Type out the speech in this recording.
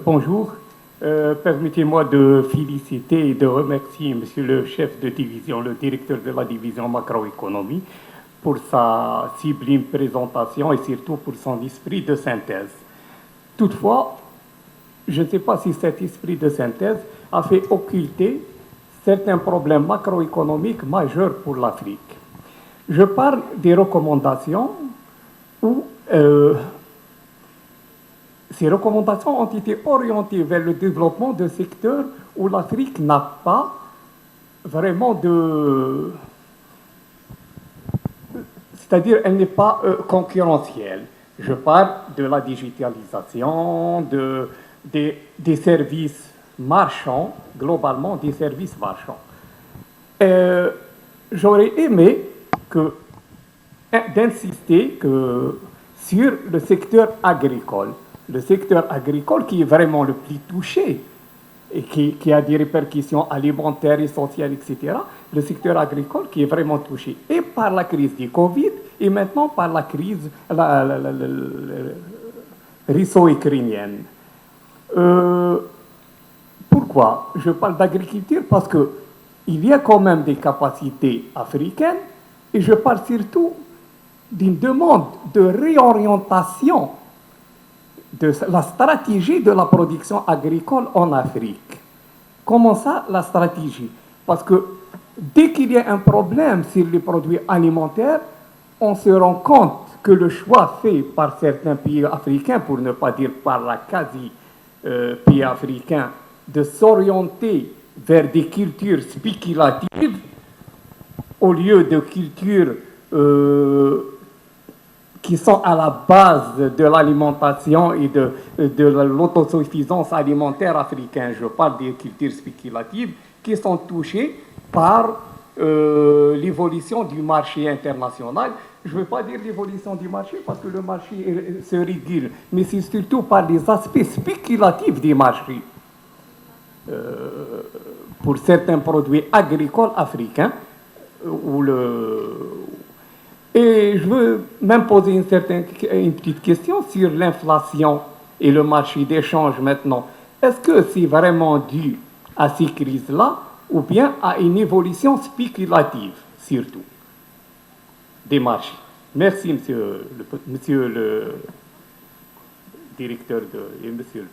Bonjour. Permettez-moi de féliciter et de remercier Monsieur le chef de division, le directeur de la division macroéconomie, pour sa sublime présentation et surtout pour son esprit de synthèse. Toutefois, je ne sais pas si cet esprit de synthèse a fait occulter certains problèmes macroéconomiques majeurs pour l'Afrique. Je parle des recommandations où ces recommandations ont été orientées vers le développement de secteurs où l'Afrique n'a pas vraiment de... C'est-à-dire, elle n'est pas concurrentielle. Je parle de la digitalisation, des services marchands, globalement des services marchands. J'aurais aimé d'insister sur le secteur agricole. Le secteur agricole qui est vraiment le plus touché et qui a des répercussions alimentaires et sociales, etc. Le secteur agricole qui est vraiment touché et par la crise du Covid et maintenant par la crise russo-ukrainienne. Pourquoi je parle d'agriculture? Parce qu'il y a quand même des capacités africaines et je parle surtout d'une demande de réorientation de la stratégie de la production agricole en Afrique. Comment ça, la stratégie? Parce que dès qu'il y a un problème sur les produits alimentaires, on se rend compte que le choix fait par certains pays africains, pour ne pas dire par la quasi-pays africains, de s'orienter vers des cultures spéculatives au lieu de cultures qui sont à la base de l'alimentation et de l'autosuffisance alimentaire africaine. Je parle des cultures spéculatives qui sont touchées par l'évolution du marché international. Je ne veux pas dire l'évolution du marché parce que le marché se régule, mais c'est surtout par les aspects spéculatifs des marchés. Pour certains produits agricoles africains, et je veux même poser une petite question sur l'inflation et le marché d'échange maintenant. Est-ce que c'est vraiment dû à ces crises-là ou bien à une évolution spéculative, surtout, des marchés? Merci, monsieur le directeur et monsieur le...